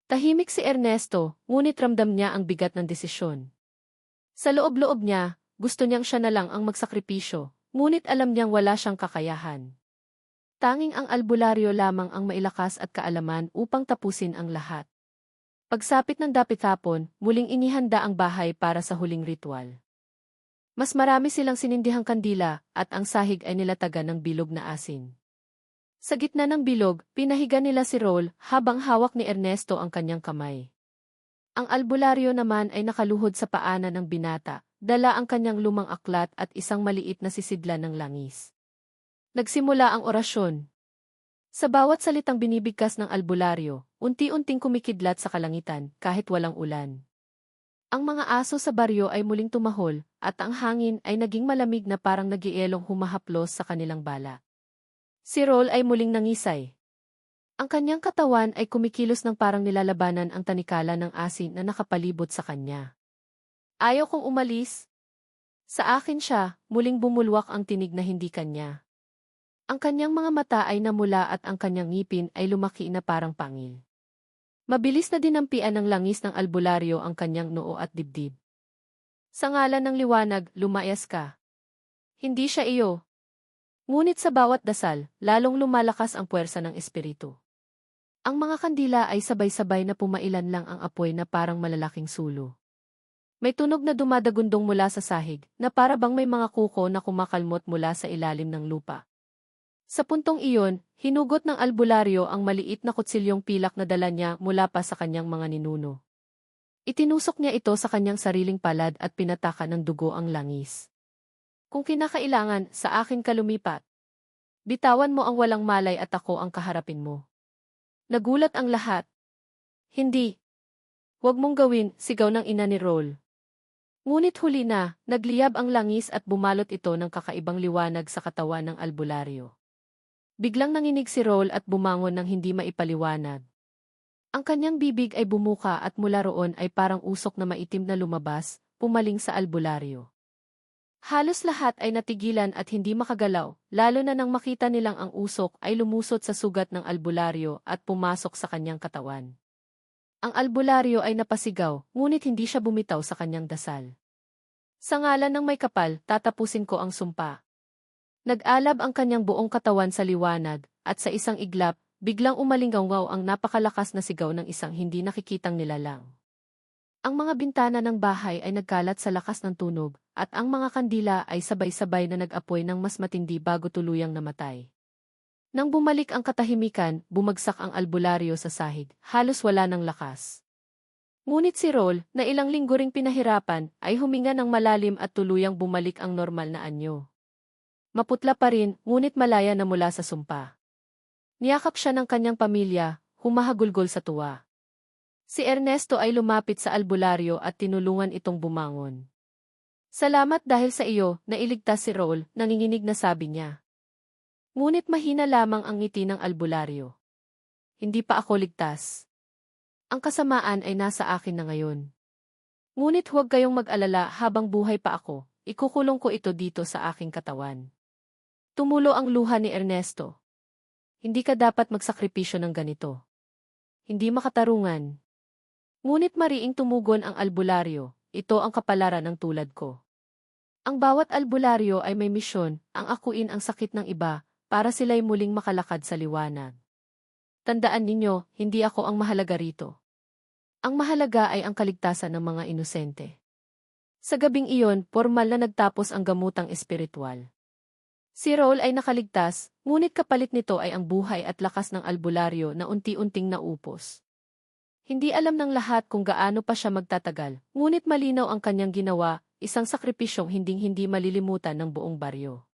Tahimik si Ernesto, ngunit ramdam niya ang bigat ng desisyon. Sa loob-loob niya, gusto niyang siya na lang ang magsakripisyo, ngunit alam niyang wala siyang kakayahan. Tanging ang albularyo lamang ang mailakas at kaalaman upang tapusin ang lahat. Pagsapit ng dapit hapon, muling inihanda ang bahay para sa huling ritual. Mas marami silang sinindihang kandila at ang sahig ay nilatagan ng bilog na asin. Sa gitna ng bilog, pinahiga nila si Roll habang hawak ni Ernesto ang kanyang kamay. Ang albularyo naman ay nakaluhod sa paanan ng binata, dala ang kanyang lumang aklat at isang maliit na sisidlan ng langis. Nagsimula ang orasyon. Sa bawat salitang binibigkas ng albularyo, unti-unting kumikidlat sa kalangitan kahit walang ulan. Ang mga aso sa baryo ay muling tumahol, at ang hangin ay naging malamig na parang nagielong humahaplos sa kanilang bala. Si Roll ay muling nangisay. Ang kanyang katawan ay kumikilos ng parang nilalabanan ang tanikala ng asin na nakapalibot sa kanya. Ayaw kong umalis. Sa akin siya, muling bumulwak ang tinig na hindi kanya. Ang kanyang mga mata ay namula at ang kanyang ngipin ay lumaki na parang pangil. Mabilis na dinampian ng langis ng albularyo ang kanyang noo at dibdib. Sa ngalan ng liwanag, lumayas ka. Hindi siya iyo. Ngunit sa bawat dasal, lalong lumalakas ang puwersa ng espiritu. Ang mga kandila ay sabay-sabay na pumailan lang ang apoy na parang malalaking sulo. May tunog na dumadagundong mula sa sahig, na para bang may mga kuko na kumakalmot mula sa ilalim ng lupa. Sa puntong iyon, hinugot ng albularyo ang maliit na kutsilyong pilak na dala niya mula pa sa kanyang mga ninuno. Itinusok niya ito sa kanyang sariling palad at pinataka ng dugo ang langis. Kung kinakailangan, sa akin ka lumipat. Bitawan mo ang walang malay at ako ang kaharapin mo. Nagulat ang lahat. Hindi. Huwag mong gawin, sigaw ng ina ni Roll. Ngunit huli na, nagliyab ang langis at bumalot ito ng kakaibang liwanag sa katawan ng albularyo. Biglang nanginig si Roll at bumangon ng hindi maipaliwanag. Ang kanyang bibig ay bumuka at mula roon ay parang usok na maitim na lumabas, pumaling sa albularyo. Halos lahat ay natigilan at hindi makagalaw, lalo na nang makita nilang ang usok ay lumusot sa sugat ng albularyo at pumasok sa kanyang katawan. Ang albularyo ay napasigaw, ngunit hindi siya bumitaw sa kanyang dasal. Sa ngalan ng may kapal, tatapusin ko ang sumpa. Nag-alab ang kanyang buong katawan sa liwanag, at sa isang iglap, biglang umalinggaw ang napakalakas na sigaw ng isang hindi nakikitang nilalang. Ang mga bintana ng bahay ay nagkalat sa lakas ng tunog, at ang mga kandila ay sabay-sabay na nag-apoy ng mas matindi bago tuluyang namatay. Nang bumalik ang katahimikan, bumagsak ang albularyo sa sahig, halos wala ng lakas. Ngunit si Roll, na ilang linggo ring pinahirapan, ay huminga ng malalim at tuluyang bumalik ang normal na anyo. Maputla pa rin, ngunit malaya na mula sa sumpa. Niyakap siya ng kanyang pamilya, humahagulgol sa tuwa. Si Ernesto ay lumapit sa albularyo at tinulungan itong bumangon. Salamat dahil sa iyo, nailigtas si Roll, nanginginig na sabi niya. Ngunit mahina lamang ang ngiti ng albularyo. Hindi pa ako ligtas. Ang kasamaan ay nasa akin na ngayon. Ngunit huwag kayong mag-alala habang buhay pa ako, ikukulong ko ito dito sa aking katawan. Tumulo ang luha ni Ernesto. Hindi ka dapat magsakripisyo ng ganito. Hindi makatarungan. Ngunit mariing tumugon ang albularyo, ito ang kapalaran ng tulad ko. Ang bawat albularyo ay may misyon, ang akuin ang sakit ng iba, para sila'y muling makalakad sa liwanag. Tandaan ninyo, hindi ako ang mahalaga rito. Ang mahalaga ay ang kaligtasan ng mga inosente. Sa gabing iyon, formal na nagtapos ang gamutang espiritual. Si Roll ay nakaligtas, ngunit kapalit nito ay ang buhay at lakas ng albularyo na unti-unting naupos. Hindi alam ng lahat kung gaano pa siya magtatagal, ngunit malinaw ang kanyang ginawa, isang sakripisyong hinding-hindi malilimutan ng buong baryo.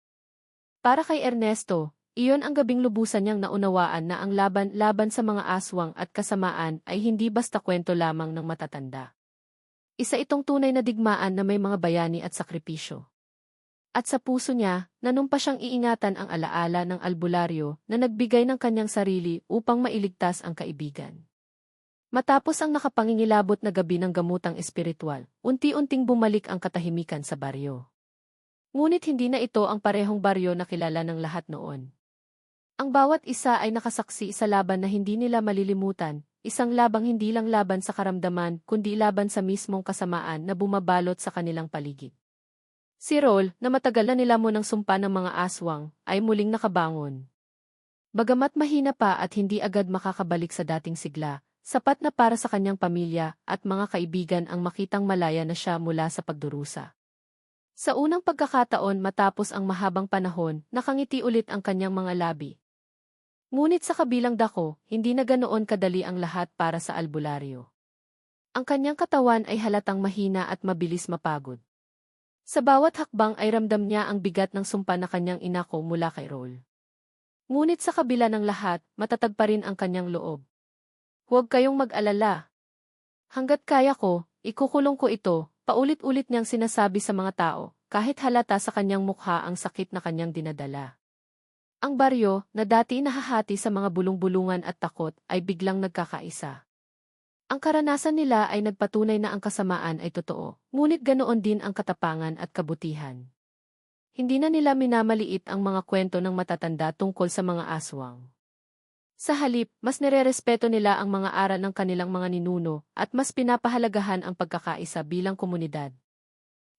Para kay Ernesto, iyon ang gabing lubusan niyang naunawaan na ang laban sa mga aswang at kasamaan ay hindi basta kwento lamang ng matatanda. Isa itong tunay na digmaan na may mga bayani at sakripisyo. At sa puso niya, nanumpa siyang iingatan ang alaala ng albularyo na nagbigay ng kanyang sarili upang mailigtas ang kaibigan. Matapos ang nakapangingilabot na gabi ng gamutang espiritual, unti-unting bumalik ang katahimikan sa baryo. Ngunit hindi na ito ang parehong baryo na kilala ng lahat noon. Ang bawat isa ay nakasaksi sa laban na hindi nila malilimutan, isang labang hindi lang laban sa karamdaman kundi laban sa mismong kasamaan na bumabalot sa kanilang paligid. Si Roll, na matagal na nilamon ng sumpa ng mga aswang, ay muling nakabangon. Bagamat mahina pa at hindi agad makakabalik sa dating sigla, sapat na para sa kanyang pamilya at mga kaibigan ang makitang malaya na siya mula sa pagdurusa. Sa unang pagkakataon matapos ang mahabang panahon, nakangiti ulit ang kanyang mga labi. Ngunit sa kabilang dako, hindi na ganoon kadali ang lahat para sa albularyo. Ang kanyang katawan ay halatang mahina at mabilis mapagod. Sa bawat hakbang ay ramdam niya ang bigat ng sumpa na kanyang inako mula kay Roll. Ngunit sa kabila ng lahat, matatag pa rin ang kanyang loob. Huwag kayong mag-alala. Hanggat kaya ko, ikukulong ko ito, paulit-ulit niyang sinasabi sa mga tao, kahit halata sa kanyang mukha ang sakit na kanyang dinadala. Ang baryo, na dati nahahati sa mga bulong-bulungan at takot, ay biglang nagkakaisa. Ang karanasan nila ay nagpatunay na ang kasamaan ay totoo, ngunit ganoon din ang katapangan at kabutihan. Hindi na nila minamaliit ang mga kwento ng matatanda tungkol sa mga aswang. Sa halip, mas nirerespeto nila ang mga aral ng kanilang mga ninuno at mas pinapahalagahan ang pagkakaisa bilang komunidad.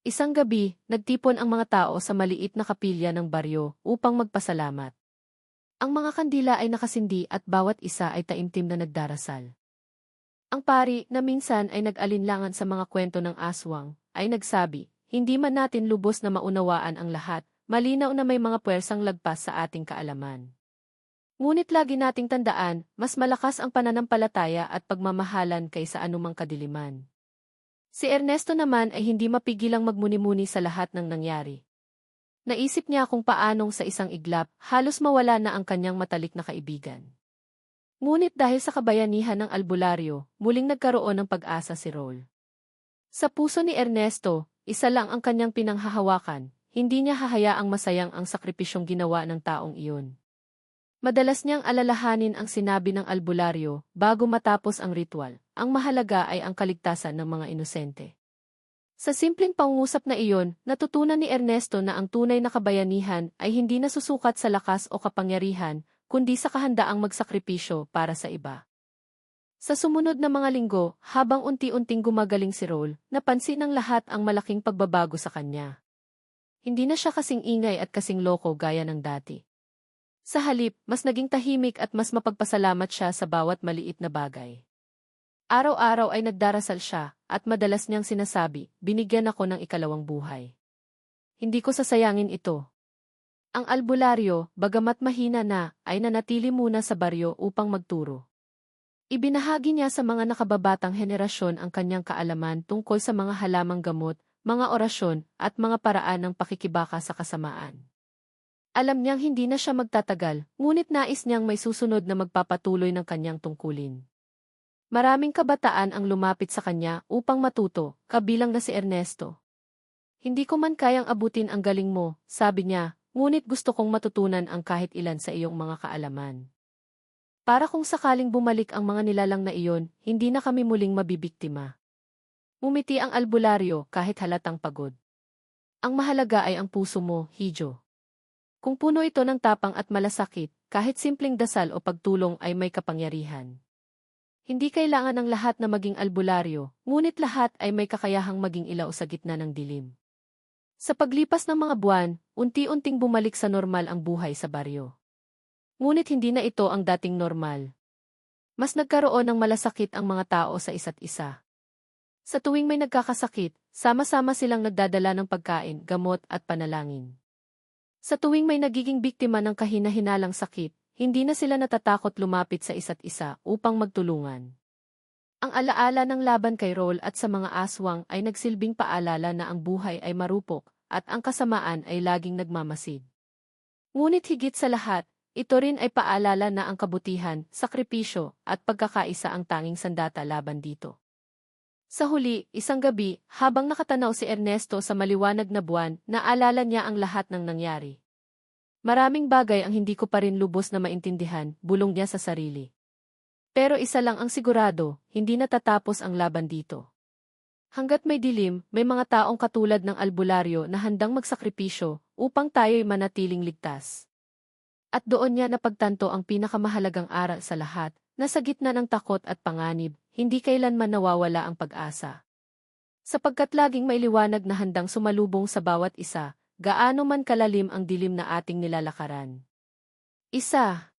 Isang gabi, nagtipon ang mga tao sa maliit na kapilya ng baryo upang magpasalamat. Ang mga kandila ay nakasindi at bawat isa ay taimtim na nagdarasal. Ang pari, na minsan ay nag-alinlangan sa mga kwento ng aswang, ay nagsabi, hindi man natin lubos na maunawaan ang lahat, malinaw na may mga puwersang lagpas sa ating kaalaman. Ngunit lagi nating tandaan, mas malakas ang pananampalataya at pagmamahalan kaysa anumang kadiliman. Si Ernesto naman ay hindi mapigilang magmuni-muni sa lahat ng nangyari. Naisip niya kung paanong sa isang iglap, halos mawala na ang kanyang matalik na kaibigan. Ngunit dahil sa kabayanihan ng albularyo, muling nagkaroon ng pag-asa si Raul. Sa puso ni Ernesto, isa lang ang kanyang pinanghahawakan, hindi niya hahayaang masayang ang sakripisyong ginawa ng taong iyon. Madalas niyang alalahanin ang sinabi ng albularyo bago matapos ang ritual, ang mahalaga ay ang kaligtasan ng mga inosente. Sa simpleng pangungusap na iyon, natutunan ni Ernesto na ang tunay na kabayanihan ay hindi nasusukat sa lakas o kapangyarihan, kundi sa kahandaang magsakripisyo para sa iba. Sa sumunod na mga linggo, habang unti-unting gumagaling si Raul, napansin ng lahat ang malaking pagbabago sa kanya. Hindi na siya kasing ingay at kasing loko gaya ng dati. Sa halip, mas naging tahimik at mas mapagpasalamat siya sa bawat maliit na bagay. Araw-araw ay nagdarasal siya, at madalas niyang sinasabi, binigyan ako ng ikalawang buhay. Hindi ko sasayangin ito. Ang albularyo, bagamat mahina na, ay nanatili muna sa baryo upang magturo. Ibinahagi niya sa mga nakababatang henerasyon ang kanyang kaalaman tungkol sa mga halamang gamot, mga orasyon, at mga paraan ng pakikibaka sa kasamaan. Alam niyang hindi na siya magtatagal, ngunit nais niyang may susunod na magpapatuloy ng kanyang tungkulin. Maraming kabataan ang lumapit sa kanya upang matuto, kabilang na si Ernesto. Hindi ko man kayang abutin ang galing mo, sabi niya, ngunit gusto kong matutunan ang kahit ilan sa iyong mga kaalaman. Para kung sakaling bumalik ang mga nilalang na iyon, hindi na kami muling mabibiktima. Umiti ang albularyo kahit halatang pagod. Ang mahalaga ay ang puso mo, Hijo. Kung puno ito ng tapang at malasakit, kahit simpleng dasal o pagtulong ay may kapangyarihan. Hindi kailangan ng lahat na maging albularyo, ngunit lahat ay may kakayahang maging ilaw sa gitna ng dilim. Sa paglipas ng mga buwan, unti-unting bumalik sa normal ang buhay sa baryo. Ngunit hindi na ito ang dating normal. Mas nagkaroon ng malasakit ang mga tao sa isa't isa. Sa tuwing may nagkakasakit, sama-sama silang nagdadala ng pagkain, gamot at panalangin. Sa tuwing may nagiging biktima ng kahina-hinalang sakit, hindi na sila natatakot lumapit sa isa't isa upang magtulungan. Ang alaala ng laban kay Raul at sa mga aswang ay nagsilbing paalala na ang buhay ay marupok, at ang kasamaan ay laging nagmamasid. Ngunit higit sa lahat, ito rin ay paalala na ang kabutihan, sakripisyo, at pagkakaisa ang tanging sandata laban dito. Sa huli, isang gabi, habang nakatanaw si Ernesto sa maliwanag na buwan, naalala niya ang lahat ng nangyari. Maraming bagay ang hindi ko pa rin lubos na maintindihan, bulong niya sa sarili. Pero isa lang ang sigurado, hindi natatapos ang laban dito. Hanggat may dilim, may mga taong katulad ng albularyo na handang magsakripisyo upang tayo'y manatiling ligtas. At doon niya napagtanto ang pinakamahalagang aral sa lahat, na sa gitna ng takot at panganib, hindi kailanman nawawala ang pag-asa. Sapagkat laging may liwanag na handang sumalubong sa bawat isa, gaano man kalalim ang dilim na ating nilalakaran. Isa.